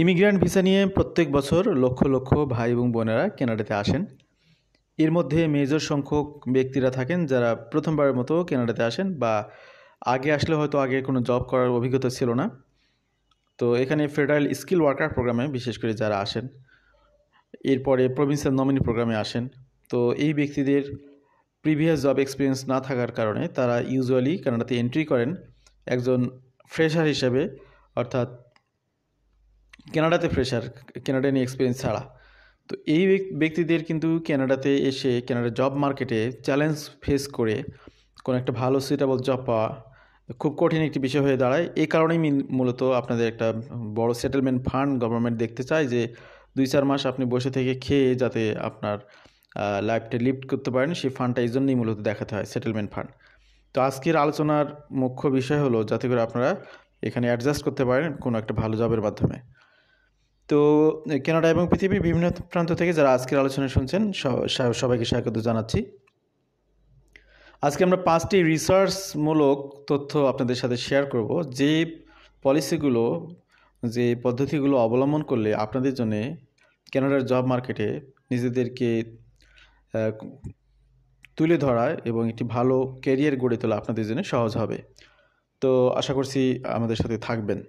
Immigrant visa নিয়ে প্রত্যেক বছর লক্ষ লক্ষ ভাই এবং বোনেরা কানাডাতে আসেন। এর মধ্যে মেজর সংখ্যক ব্যক্তিরা থাকেন যারা প্রথমবারের মতো কানাডাতে আসেন বা আগে আসলে হয়তো আগে কোনো জব করার অভিজ্ঞতা ছিল না। তো এখানে ফেডারেল স্কিল ওয়ার্কার প্রোগ্রামে বিশেষ করে যারা আসেন, এরপরে প্রভিন্সিয়াল নমিনি প্রোগ্রামে আসেন। তো এই ব্যক্তিদের প্রিভিয়াস জব এক্সপিরিয়েন্স না থাকার কারণে তারা ইউজুয়ালি কানাডাতে এন্ট্রি করেন একজন ফ্রেশার হিসেবে, অর্থাৎ কানাডাতে ফ্রেশার, কানাডিয়ান এক্সপিরিয়েন্স ছাড়া। তো এই ব্যক্তিদের কিন্তু কানাডাতে এসে কানাডার জব মার্কেটে চ্যালেঞ্জ ফেস করে কোনো একটা ভালো সুইটেবল জব পাওয়া খুব কঠিন একটি বিষয় হয়ে দাঁড়ায়। এই কারণেই মূলত আপনাদের একটা বড় সেটেলমেন্ট ফান্ড গভর্নমেন্ট দেখতে চায় যে 2-4 মাস আপনি বসে থেকে খেয়ে যাতে আপনার লাইফটা লিড করতে পারেন, সেই ফান্ডটা এই জন্যই মূলত দেখাতে হয়, সেটেলমেন্ট ফান্ড। তো আজকের আলোচনার মুখ্য বিষয় হলো যাতে করে আপনারা এখানে অ্যাডজাস্ট করতে পারেন কোনো একটা ভালো জবের মাধ্যমে। তো কানাডা এবং পৃথিবীর বিভিন্ন প্রান্ত থেকে যারা আজকের আলোচনা শুনছেন সবাইকে স্বাগত জানাচ্ছি। আজকে আমরা 5টি রিসার্চমূলক তথ্য আপনাদের সাথে শেয়ার করব, যে পলিসিগুলো, যে পদ্ধতিগুলো অবলম্বন করলে আপনাদের জন্য কানাডার জব মার্কেটে নিজেদেরকে তুলে ধরা এবং একটি ভালো ক্যারিয়ার গড়ে তোলা আপনাদের জন্য সহজ হবে। তো আশা করছি আমাদের সাথে থাকবেন।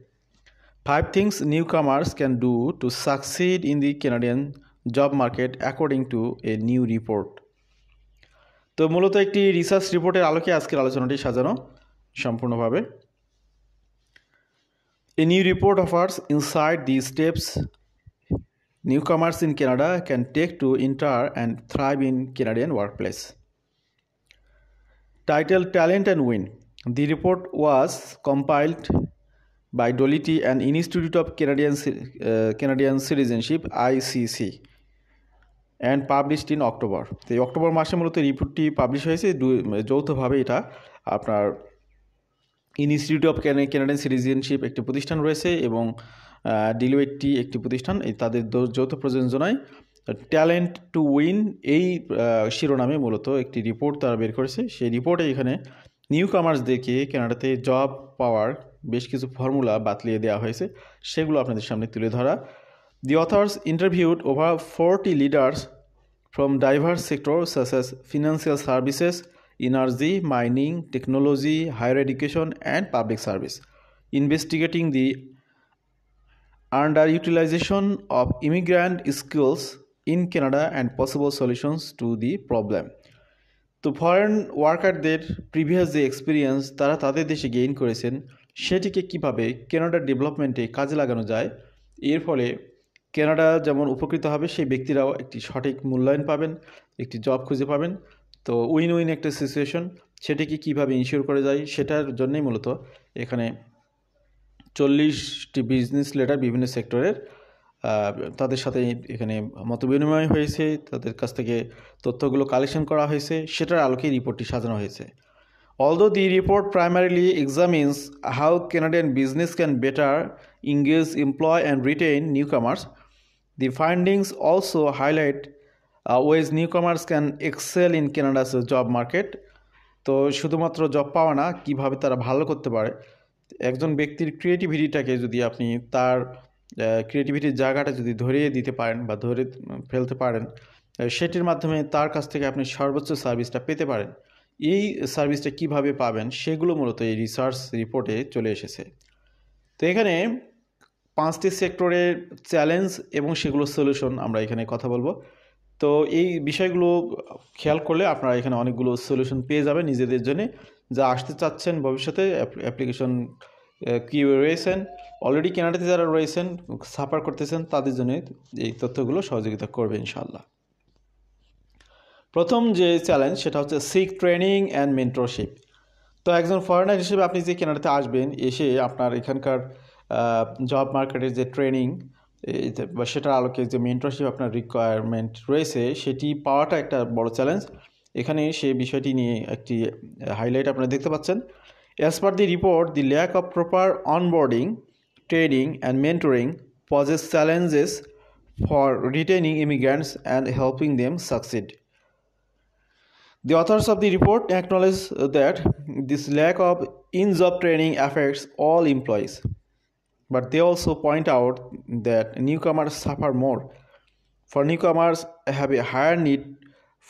5 things newcomers can do to succeed in the Canadian job market according to a new report. তো মূলত একটি রিসার্চ রিপোর্টের আলোকে আজকের আলোচনাটি সাজানো সম্পূর্ণভাবে। A new report offers insight the steps newcomers in Canada can take to enter and thrive in Canadian workplace. Titled Talent and Win. The report was compiled by Dolity and Institute of Canadian Citizenship ICC and published in October. তো এই October মাসে মূলত রিপোর্টটি publish হয়েছে যৌথভাবে। এটা আপনার institute of Canadian citizenship একটি প্রতিষ্ঠান রয়েছে এবং ডিলয়েটটি একটি প্রতিষ্ঠান, এই তাদের যৌথ প্রযোজনায় ট্যালেন্ট টু উইন এই শিরোনামে মূলত একটি রিপোর্ট তারা বের করেছে। সেই রিপোর্টে এখানে নিউ কামার্সদেরকে কানাডাতে জব পাওয়ার বেশ কিছু ফর্মুলা বাতলিয়ে দেওয়া হয়েছে, সেগুলো আপনাদের সামনে তুলে ধরা। The authors interviewed over 40 leaders from diverse sectors such as financial services, energy, mining, technology, higher education, and public service, investigating the underutilization of immigrant skills in Canada and possible solutions to the problem. তো foreign ওয়ার্কারদের previous যে experience তারা তাদের দেশে gain করেছেন, সেটিকে কিভাবে কানাডার ডেভেলপমেন্টে কাজে লাগানো যায়, এর ফলে কানাডা যেমন উপকৃত হবে, সেই ব্যক্তিরাও একটি সঠিক মূল্যায়ন পাবেন, একটি জব খুঁজে পাবেন। তো উইন উইন একটা সিচুয়েশন, সেটিকে কীভাবে ইনশিওর করা যায় সেটার জন্যই মূলত এখানে 40টি বিজনেস লিডার বিভিন্ন সেক্টরের তাদের সাথে এখানে মতবিনিময় হয়েছে, তাদের কাছ থেকে তথ্যগুলো কালেকশন করা হয়েছে, সেটার আলোকেই রিপোর্টটি সাজানো হয়েছে। Although the report primarily examines how Canadian business can better engage, employ, and retain newcomers, the findings also highlight ways newcomers can excel in Canada's job market. তো শুধুমাত্র জব পাওয়া না, কীভাবে তারা ভালো করতে পারে। একজন ব্যক্তির ক্রিয়েটিভিটিটাকে যদি আপনি তার ক্রিয়েটিভিটির জায়গাটা যদি ধরিয়ে দিতে পারেন বা ধরে ফেলতে পারেন, সেটির মাধ্যমে তার কাছ থেকে আপনি সর্বোচ্চ সার্ভিসটা পেতে পারেন। এই সার্ভিসটা কিভাবে পাবেন সেগুলো মূলত এই রিসার্চ রিপোর্টে চলে এসেছে। তো এখানে 5টি সেক্টরের চ্যালেঞ্জ এবং সেগুলো সলিউশন আমরা এখানে কথা বলবো। তো এই বিষয়গুলো খেয়াল করলে আপনারা এখানে অনেকগুলো সলিউশন পেয়ে যাবেন নিজেদের জন্য, যা আসতে চাচ্ছেন ভবিষ্যতে অ্যাপ্লিকেশন কী রয়েছেন, অলরেডি কানাডাতে যারা রয়েছেন সাফার করতেছেন, তাদের জন্য এই তথ্যগুলো সহযোগিতা করবে ইনশাআল্লাহ। প্রথম যে চ্যালেঞ্জ সেটা হচ্ছে সিক ট্রেনিং অ্যান্ড মেন্টরশিপ। তো একজন ফরেনার হিসেবে আপনি যে কানাডাতে আসবেন, এসে আপনার এখানকার জব মার্কেটের যে ট্রেনিং বা সেটার আলোকে যে মেন্টরশিপ আপনার রিকোয়ারমেন্ট রয়েছে, সেটি পাওয়াটা একটা বড় চ্যালেঞ্জ। এখানে সেই বিষয়টি নিয়ে একটি হাইলাইট আপনারা দেখতে পাচ্ছেন। As per the report, the lack of proper onboarding, training, and mentoring poses challenges for retaining immigrants and helping them succeed. The authors of the report acknowledge that this lack of in-job training affects all employees. but they also point out that newcomers suffer more. For newcomers, have a higher need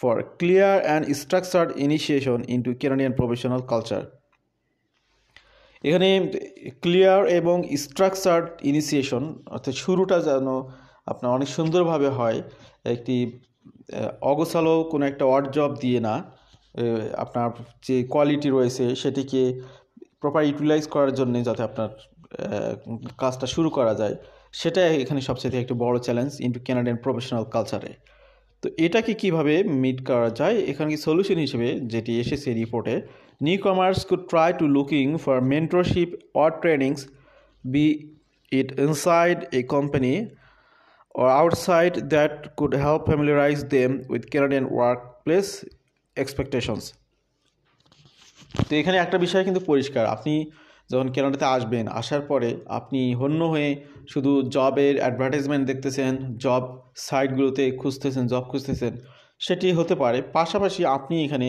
for clear and structured initiation into Canadian professional culture. এখানে clear এবং structured initiation অর্থাৎ শুরুটা যেন আপনার অনেক সুন্দরভাবে হয়, একটি অগোছালো কোনো একটা অড জব দিয়ে না, আপনার যে কোয়ালিটি রয়েছে সেটিকে প্রপার ইউটিলাইজ করার জন্য যাতে আপনার কাজটা শুরু করা যায়, সেটা এখানে সবচেয়ে একটি বড় চ্যালেঞ্জ ইনটু ক্যানাডিয়ান প্রফেশনাল কালচারে। তো এটাকে কিভাবে মিট করা যায়, এখানে কি সলিউশন হিসেবে যেটি এসেছে রিপোর্টে, newcomers could try to looking for mentorship or trainings, be it inside a company or outside, that could help familiarize them with Canadian workplace expectations. তো এখানে একটা বিষয় কিন্তু পরিষ্কার, আপনি যখন কানাডাতে আসবেন, আসার পরে আপনি হন্য হয়ে শুধু জবের অ্যাডভার্টাইজমেন্ট দেখতেছেন, জব সাইটগুলোতে খুঁজতেছেন, জব খুঁজতেছেন, সেটি হতে পারে। পাশাপাশি আপনি এখানে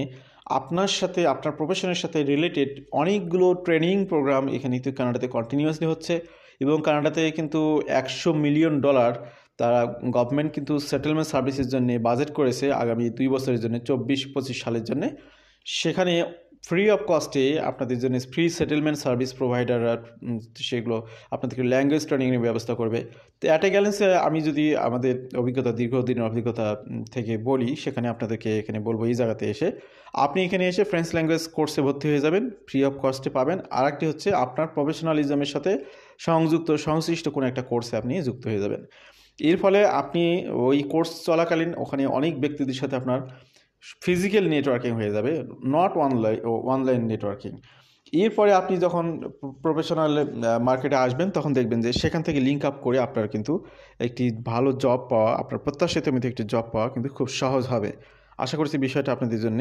আপনার সাথে আপনার প্রফেশনের সাথে রিলেটেড অনেকগুলো ট্রেনিং প্রোগ্রাম এখানে কিন্তু কানাডাতে কন্টিনিউয়াসলি হচ্ছে, এবং কানাডাতে কিন্তু $100 মিলিয়ন তারা গভর্নমেন্ট কিন্তু সেটেলমেন্ট সার্ভিসের জন্য বাজেট করেছে আগামী 2 বছরের জন্য, 24-25 সালের জন্য। সেখানে ফ্রি অফ কস্টে আপনাদের জন্য ফ্রি সেটেলমেন্ট সার্ভিস প্রোভাইডাররা সেগুলো আপনাদেরকে ল্যাঙ্গুয়েজ ট্রেনিংয়ের ব্যবস্থা করবে। তো অ্যাট এ গ্যালেন্সে আমি যদি আমাদের অভিজ্ঞতা, দীর্ঘদিনের অভিজ্ঞতা থেকে বলি, সেখানে আপনাদেরকে এখানে বলবো, এই জায়গাতে এসে আপনি এখানে এসে ফ্রেঞ্চ ল্যাঙ্গুয়েজ কোর্সে ভর্তি হয়ে যাবেন, ফ্রি অফ কস্টে পাবেন। আর একটি হচ্ছে আপনার প্রফেশনালিজমের সাথে সংশ্লিষ্ট কোনো একটা কোর্সে আপনি যুক্ত হয়ে যাবেন। এর ফলে আপনি ওই কোর্স চলাকালীন ওখানে অনেক ব্যক্তিদের সাথে আপনার ফিজিক্যাল নেটওয়ার্কিং হয়ে যাবে, নট অনলাইন নেটওয়ার্কিং। এরপরে আপনি যখন প্রফেশনাল মার্কেটে আসবেন, তখন দেখবেন যে সেখান থেকে লিঙ্ক আপ করে আপনার কিন্তু একটি ভালো জব পাওয়া, আপনার প্রত্যাশিত মতো একটি জব পাওয়া কিন্তু খুব সহজ হবে। আশা করছি বিষয়টা আপনাদের জন্য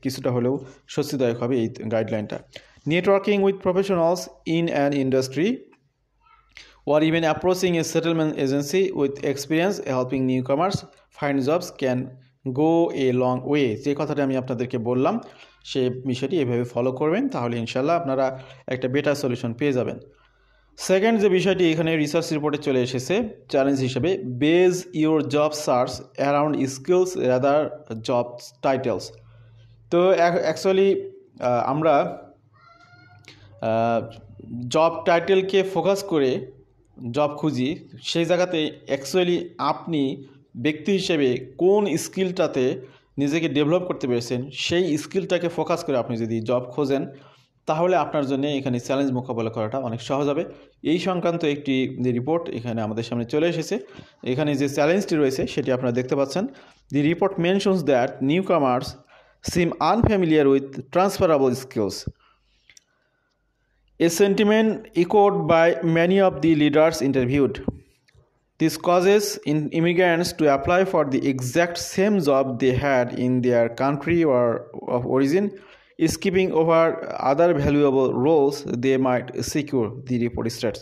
কিছুটা হলেও স্বস্তিদায়ক হবে এই গাইডলাইনটা। Networking with professionals in an industry or even approaching a settlement agency with experience helping newcomers find jobs can go a long way. যে কথাটা আমি আপনাদেরকে বললাম, সে বিষয়টি এভাবে ফলো করবেন, তাহলে ইনশাল্লাহ আপনারা একটা বেটার সলিউশন পেয়ে যাবেন। সেকেন্ড যে বিষয়টি এখানে রিসার্চ রিপোর্টে চলে এসেছে চ্যালেঞ্জ হিসেবে, base your job search around skills rather job titles. তো অ্যাকচুয়ালি আমরা জব টাইটেলকে ফোকাস করে জব খুঁজি, সেই জায়গাতে অ্যাকচুয়ালি আপনি ব্যক্তি হিসেবে কোন স্কিলটাতে নিজেকে ডেভেলপ করতে পেরেছেন, সেই স্কিলটাকে ফোকাস করে আপনি যদি জব খোঁজেন, তাহলে আপনার জন্য এখানে চ্যালেঞ্জ মোকাবেলা করাটা অনেক সহজ হবে। এই সংক্রান্ত একটি যে রিপোর্ট এখানে আমাদের সামনে চলে এসেছে, এখানে যে চ্যালেঞ্জটি রয়েছে সেটি আপনারা দেখতে পাচ্ছেন। দি report mentions that new কামার্স SIM unfamiliar with transferable skills, a sentiment echoed by many of the leaders interviewed. This causes immigrants to apply for the exact same job they had in their country or of origin, skipping over other valuable roles they might secure, the report states.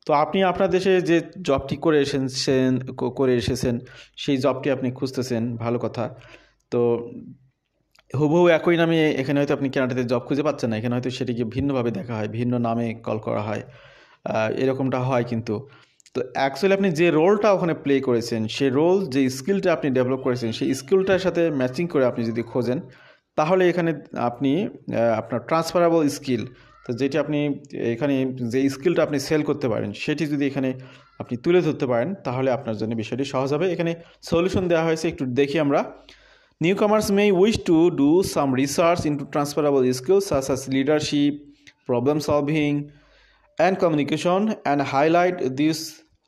তো আপনি আপনার দেশে যে জবটি করে এসেছেন সেই জবটি আপনি খুঁজতেছেন, ভালো কথা। তো হুবহু একই নামে এখানে হয়তো আপনি কানাডাতে জব খুঁজে পাচ্ছেন না, এখানে হয়তো সেটিকে ভিন্নভাবে দেখা হয়, ভিন্ন নামে কল করা হয়, এরকমটা হয়। কিন্তু তো অ্যাকচুয়ালি আপনি যে রোলটা ওখানে প্লে করেছেন, সেই রোল, যে স্কিলটা আপনি ডেভেলপ করেছেন, সেই স্কিলটার সাথে ম্যাচিং করে আপনি যদি খোঁজেন, তাহলে এখানে আপনি আপনার ট্রান্সফারেবল স্কিল, তো যেটি আপনি এখানে যে স্কিলটা আপনি সেল করতে পারেন, সেটি যদি এখানে আপনি তুলে ধরতে পারেন, তাহলে আপনার জন্য বিষয়টি সহজ হবে। এখানে সলিউশন দেওয়া হয়েছে, একটু দেখি আমরা। Newcomers may wish to do some research into transferable skills such as leadership, problem solving, and communication, and highlight this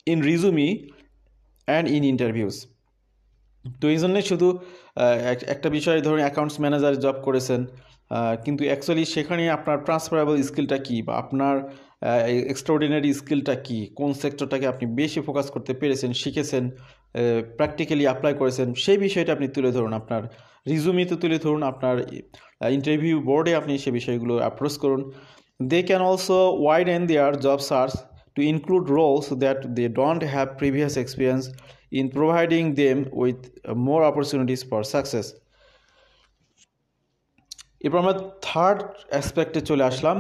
in resume and in interviews. তো এই জন্যে শুধু একটা বিষয়, ধরুন অ্যাকাউন্টস ম্যানেজার জব করেছেন, কিন্তু অ্যাকচুয়ালি সেখানে আপনার ট্রান্সফারেবল স্কিলটা কী, বা আপনার এক্সট্রাঅর্ডিনারি স্কিলটা কী, কোন সেক্টরটাকে আপনি বেশি ফোকাস করতে পেরেছেন, শিখেছেন, প্র্যাকটিক্যালি অ্যাপ্লাই করেছেন, সেই বিষয়টা আপনি তুলে ধরুন, আপনার রিজুমিতে তুলে ধরুন, আপনার ইন্টারভিউ বোর্ডে আপনি সে বিষয়গুলো অ্যাপ্রোচ করুন। They can also widen their job search to include roles that they don't have previous experience in, providing them with more opportunities for success. এরপর আমরা থার্ড অ্যাসপেক্টে চলে আসলাম,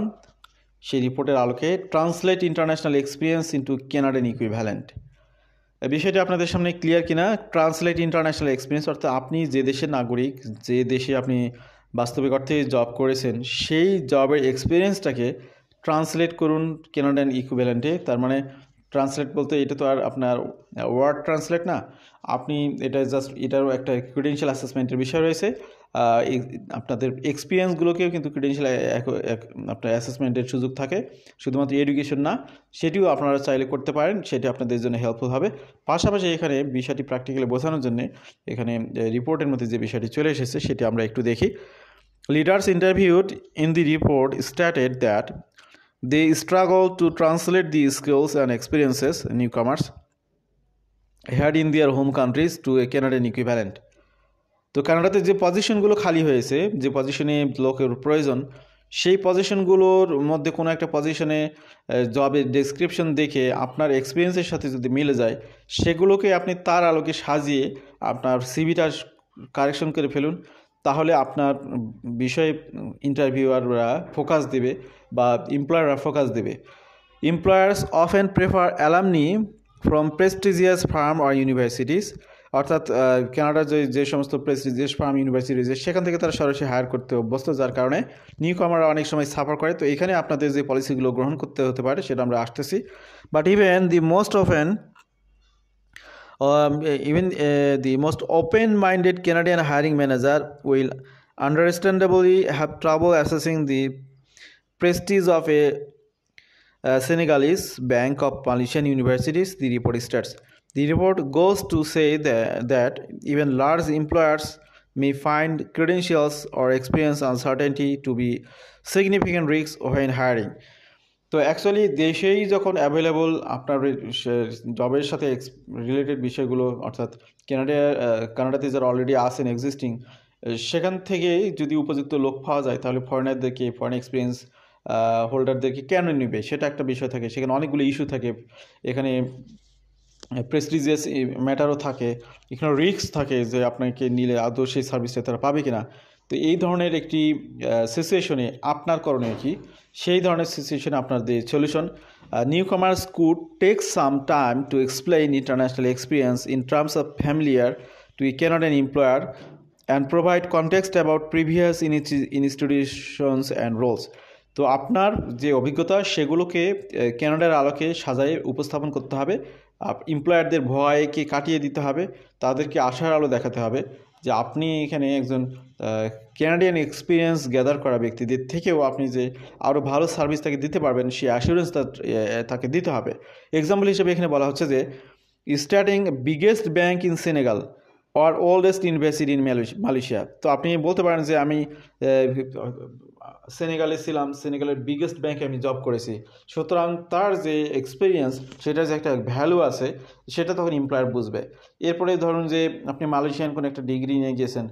সেই রিপোর্টের আলোকে translate international experience into Canadian equivalent. বিষয়টি আপনাদের সামনে clear কিনা? ট্রান্সলেট ইন্টারন্যাশনাল এক্সপিরিয়েন্স অর্থাৎ আপনি যে দেশের নাগরিক, যে দেশে আপনি বাস্তবিক অর্থে জব করেছেন, সেই জবের এক্সপিরিয়েন্সটাকে ট্রান্সলেট করুন কানাডিয়ান ইকুইভ্যালেন্টে। তার মানে ট্রান্সলেট বলতে এটা তো আর আপনার ওয়ার্ড ট্রান্সলেট না, আপনি এটা জাস্ট এটারও একটা ক্রিডেন্সিয়াল অ্যাসেসমেন্টের বিষয় রয়েছে। আপনাদের এক্সপিরিয়েন্সগুলোকেও কিন্তু ক্রিডেন্সিয়াল আপনার অ্যাসেসমেন্টের সুযোগ থাকে, শুধুমাত্র এডুকেশন না, সেটিও আপনারা চাইলে করতে পারেন, সেটি আপনাদের জন্য হেল্পফুল হবে। পাশাপাশি এখানে বিষয়টি প্র্যাকটিক্যালি বোঝানোর জন্য এখানে রিপোর্টের মধ্যে যে বিষয়টি চলে এসেছে সেটি আমরা একটু দেখি। Leaders interviewed in the report stated that they struggle to translate the skills and experiences newcomers had in their home countries to a Canadian equivalent. তো কানাডাতে যে পজিশনগুলো খালি হয়েছে, যে পজিশনে লোকের প্রয়োজন, সেই পজিশনগুলোর মধ্যে কোনো একটা পজিশনে জবের ডেসক্রিপশন দেখে আপনার এক্সপিরিয়েন্সের সাথে যদি মিলে যায়, সেগুলোকে আপনি তার আলোকে সাজিয়ে আপনার সিভিটা কারেকশন করে ফেলুন। তাহলে আপনার বিষয়ে ইন্টারভিউয়াররা ফোকাস দেবে বা এমপ্লয়াররা ফোকাস দেবে। Employers often prefer alumni from prestigious firm আর ইউনিভার্সিটিস, অর্থাৎ কানাডার যে সমস্ত প্রেস্টিজিয়াস ফার্ম ইউনিভার্সিটি রয়েছে সেখান থেকে তারা সরাসরি হায়ার করতে অভ্যস্ত, যার কারণে নিউ কামাররা অনেক সময় সাফার করে। তো এখানে আপনাদের যে পলিসিগুলো গ্রহণ করতে হতে পারে সেটা আমরা আসতেছি। But even the most often the most open-minded Canadian hiring manager will understandably have trouble assessing the prestige of a Senegalese bank of Malaysian universities, the report states. The report goes to say that even large employers may find credentials or experience uncertainty to be significant risks when hiring. তো actually দেশেই যখন available আপনার জবের সাথে related বিষয়গুলো, অর্থাৎ কানাডাতে যারা অলরেডি আসেন এক্সিস্টিং, সেখান থেকেই যদি উপযুক্ত লোক পাওয়া যায়, তাহলে ফরেনারদেরকে, ফরেন এক্সপিরিয়েন্স হোল্ডারদেরকে কেন নেবে সেটা একটা বিষয় থাকে। সেখানে অনেকগুলো ইস্যু থাকে, এখানে প্রেস্টিজিয়াস ম্যাটারও থাকে, এখানে রিস্ক থাকে যে আপনাকে নিলে আদৌ সেই সার্ভিসটা তারা পাবে কিনা। তো এই ধরনের একটি সিচুয়েশনে আপনার করণীয় কি? সেই ধরনের সিচুয়েশনে আপনার যে solution, newcomers could take some time to explain international experience in terms of familiar to a Canadian employer and provide context about previous institutions and roles. তো আপনার যে অভিজ্ঞতা সেগুলোকে ক্যানাডার আলোকে সাজায়ে উপস্থাপন করতে হবে। এমপ্লয়ারদের ভয়কে কাটিয়ে দিতে হবে, তাদেরকে আশার আলো দেখাতে হবে যে আপনি এখানে একজন ক্যানাডিয়ান এক্সপিরিয়েন্স গ্যাদার করা ব্যক্তিদের থেকেও আপনি যে আরও ভালো সার্ভিস তাকে দিতে পারবেন সেই অ্যাসুরেন্স তাকে দিতে হবে। এক্সাম্পল হিসেবে এখানে বলা হচ্ছে যে starting biggest bank in Senegal or oldest university in Malaysia. তো আপনি বলতে পারেন যে আমি সেনেগালে ছিলাম, সেনেগালের বিগেস্ট ব্যাঙ্কে আমি জব করেছি, সুতরাং তার যে এক্সপিরিয়েন্স সেটার যে একটা ভ্যালু আছে সেটা তখন এমপ্লয়ার বুঝবে। এরপরে ধরুন যে আপনি মালয়েশিয়ান কোনো একটা ডিগ্রি নিয়ে গেছেন,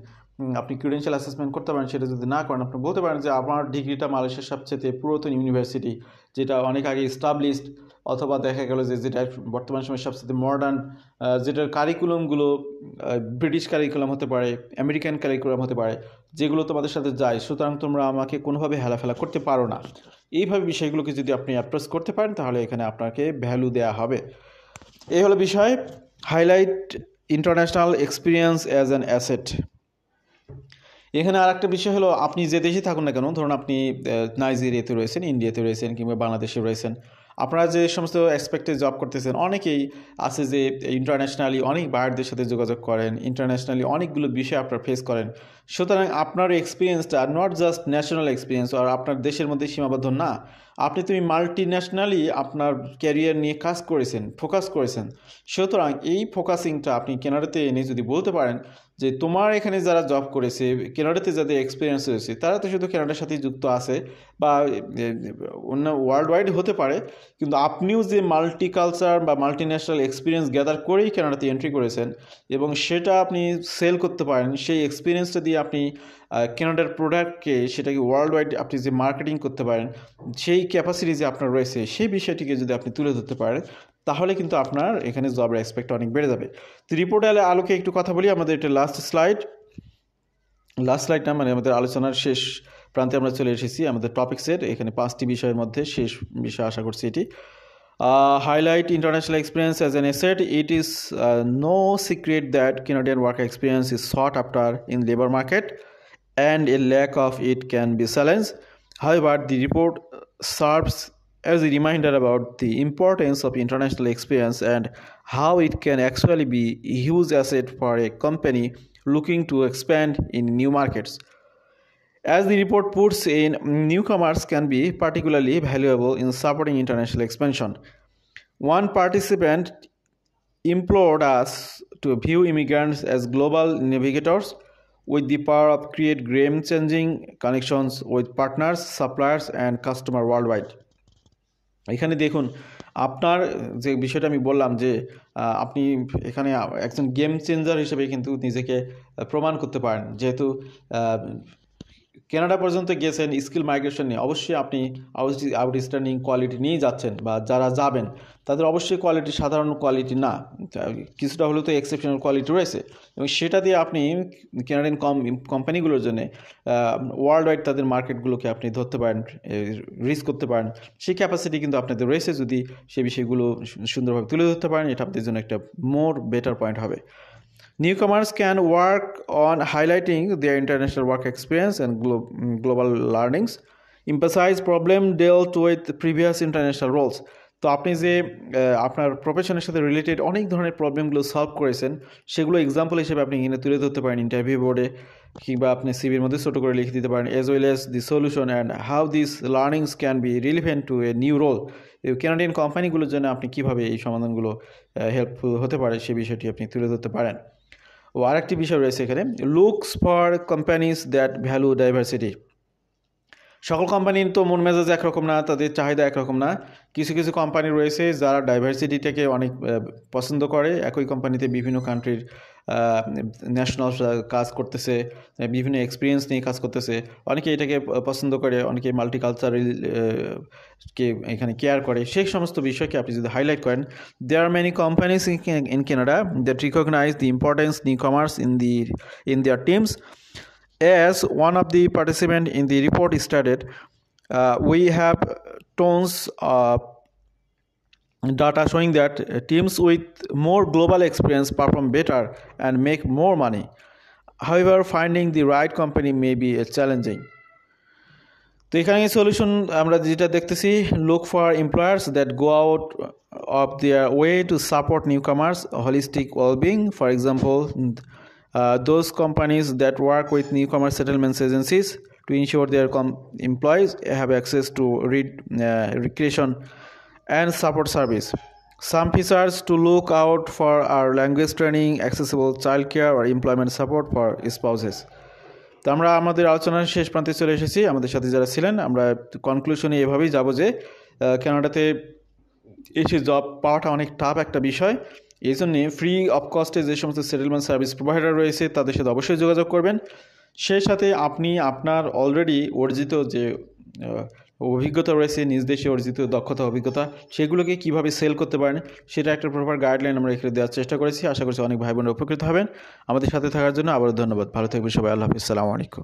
আপনি ক্রিডেন্সিয়াল অ্যাসেসমেন্ট করতে পারেন, সেটা যদি না করেন আপনি বলতে পারেন যে আমার ডিগ্রিটা মালয়েশিয়ার সবচেয়ে পুরাতন ইউনিভার্সিটি, যেটা অনেক আগে এস্টাবলিশড, অথবা দেখা গেল যে যেটা বর্তমান সময় সবচেয়ে মডার্ন, যেটার কারিকুলামগুলো ব্রিটিশ কারিকুলাম হতে পারে, আমেরিকান কারিকুলাম হতে পারে, যেগুলো তোমাদের সাথে যায়, সুতরাং তোমরা আমাকে কোনোভাবে হেলাফেলা করতে পারো না। এইভাবে বিষয়গুলোকে যদি আপনি অ্যাপ্রোচ করতে পারেন তাহলে এখানে আপনাকে ভ্যালু দেওয়া হবে। এই হলো বিষয়, highlight international experience as an asset. এখানে আর একটা বিষয় হলো, আপনি যে দেশে থাকুন না কেন, ধরুন আপনি নাইজেরিয়াতে রয়েছেন, ইন্ডিয়াতে রয়েছেন, কিংবা বাংলাদেশে রয়েছেন, আপনারা যে সমস্ত অ্যাসপেক্টে জব করতেছেন, অনেকেই আছে যে ইন্টারন্যাশনালি অনেক বায়ারদের সাথে যোগাযোগ করেন, ইন্টারন্যাশনালি অনেকগুলো বিষয় আপনারা ফেস করেন। সুতরাং আপনার এক্সপিরিয়েন্সটা নট জাস্ট ন্যাশনাল এক্সপিরিয়েন্স আর আপনার দেশের মধ্যে সীমাবদ্ধ না, তুমি মাল্টি ন্যাশনালি আপনার ক্যারিয়ার নিয়ে কাজ করেছেন, ফোকাস করেছেন। সুতরাং এই ফোকাসিংটা আপনি কানাডাতে এনে যদি বলতে পারেন যে তোমার এখানে যারা জব করেছে, কানাডাতে যাদের এক্সপিরিয়েন্স হয়েছে, তারা তো শুধু কানাডার সাথেই যুক্ত আছে বা অন্য ওয়ার্ল্ড ওয়াইড হতে পারে, কিন্তু আপনিও যে মাল্টি কালচার বা মাল্টি ন্যাশনাল এক্সপিরিয়েন্স গ্যাদার করেই কানাডাতে এন্ট্রি করেছেন এবং সেটা আপনি সেল করতে পারেন, সেই এক্সপিরিয়েন্সটা দিয়ে আপনি কানাডার প্রোডাক্টকে সেটাকে ওয়ার্ল্ড ওয়াইড আপনি যে মার্কেটিং করতে পারেন, সেই ক্যাপাসিটি যে আপনার রয়েছে সেই বিষয়টিকে যদি আপনি তুলে ধরতে পারেন, তাহলে কিন্তু আপনার এখানে জবের এক্সপেক্ট অনেক বেড়ে যাবে। তো রিপোর্টের আলোকে একটু কথা বলি, আমাদের এটা লাস্ট স্লাইড না, মানে আমাদের আলোচনার শেষ প্রান্তে আমরা চলে এসেছি আমাদের টপিক্সের এখানে 5টি বিষয়ের মধ্যে শেষ বিষয় আশা করছি এটি। Highlight international experience as an asset. It is no secret that Canadian work experience is sought after in labor market and a lack of it can be challenged. However, the report serves as a reminder about the importance of international experience and how it can actually be a huge asset for a company looking to expand in new markets. As the report puts in, newcomers can be particularly valuable in supporting international expansion. One participant implored us to view immigrants as global navigators with the power of create game-changing connections with partners, suppliers, and customers worldwide. এখানে দেখুন আপনার যে বিষয়টা আমি বললাম যে আপনি এখানে একজন গেম চেঞ্জার হিসেবে কিন্তু নিজেকে প্রমাণ করতে পারেন, যেহেতু কানাডা পর্যন্ত গেছেন স্কিল মাইগ্রেশন নিয়ে, অবশ্যই আপনি আউটস্ট্যান্ডিং কোয়ালিটি নিয়ে যাচ্ছেন বা যারা যাবেন তাদের অবশ্যই কোয়ালিটি সাধারণ কোয়ালিটি না, কিছুটা হলেও তো এক্সেপশনাল কোয়ালিটি রয়েছে এবং সেটা দিয়ে আপনি কানাডিয়ান কোম্পানিগুলোর জন্য ওয়ার্ল্ড ওয়াইড তাদের মার্কেটগুলোকে আপনি ধরতে পারেন, রিস্ক করতে পারেন। সেই ক্যাপাসিটি কিন্তু আপনাদের রয়েছে, যদি সেই বিষয়গুলো সুন্দরভাবে তুলে ধরতে পারেন এটা আপনাদের জন্য একটা মোর বেটার পয়েন্ট হবে। Newcomers can work on highlighting their international work experience and global learnings, emphasize problem dealt with previous international roles. তো আপনি যে আপনার প্রফেশনের সাথে রিলেটেড অনেক ধরনের প্রবলেমগুলো সলভ করেছেন সেগুলো এক্সাম্পল হিসেবে আপনি এখানে তুলে ধরতে পারেন ইন্টারভিউ বোর্ডে, কিংবা আপনি সিভির মধ্যে ছোটো করে লিখে দিতে পারেন, as well as the solution and how this learnings can be relevant to a new role. Canadian কোম্পানিগুলোর জন্য আপনি কীভাবে এই সমাধানগুলো হেল্পফুল হতে পারে সে বিষয়টি আপনি তুলে ধরতে পারেন। ও আরেকটি বিষয় রয়েছে এখানে, looks for companies that value diversity. সকল কোম্পানির তো মন মেজাজ একরকম না, তাদের চাহিদা একরকম না। কিছু কিছু কোম্পানি রয়েছে যারা ডাইভার্সিটিটাকে অনেক পছন্দ করে, একই কোম্পানিতে বিভিন্ন কান্ট্রির ন্যাশনাল কাজ করতেছে, বিভিন্ন এক্সপিরিয়েন্স নিয়ে কাজ করতেছে, অনেকে এটাকে পছন্দ করে, অনেকে মাল্টিকালচারাল কে এখানে কেয়ার করে। সেই সমস্ত বিষয়কে আপনি যদি হাইলাইট করেন, there are many companies in Canada that recognize the importance new commerce in their teams. As one of the participants in the report stated, we have tons of data showing that teams with more global experience perform better and make more money. However, finding the right company may be challenging. তো এখানে solution আমরা যেটা দেখতেছি, look for employers that go out of their way to support new কামার্স holistic wellbeing. For example, those companies that work with newcomer settlements agencies to ensure their employees have access to recreation and support service. Some features to look out for are language training, accessible childcare or employment support for spouses. তো আমরা আমাদের আলোচনার শেষ প্রান্তে চলে এসেছি। আমাদের সাথে যারা ছিলেন, আমরা কনক্লুশনে এভাবেই যাব যে কানাডাতে এসে জব পাওয়াটা অনেক টাফ একটা বিষয়। এই জন্যে ফ্রি অফ কস্টে যে সমস্ত সেটেলমেন্ট সার্ভিস প্রোভাইডার রয়েছে তাদের সাথে অবশ্যই যোগাযোগ করবেন। সেই সাথে আপনি আপনার অলরেডি অর্জিত যে অভিজ্ঞতা রয়েছে, নিজ দেশে অর্জিত দক্ষতা অভিজ্ঞতা, সেগুলোকে কীভাবে সেল করতে পারেন সেটা একটা প্রপার গাইডলাইন আমরা এখানে দেওয়ার চেষ্টা করেছি। আশা করছি অনেক ভাই বোনেরা উপকৃত হবেন। আমাদের সাথে থাকার জন্য আবারও ধন্যবাদ। ভালো থাকবেন সবাই। আল্লাহ হাফিজ। আসসালামু আলাইকুম।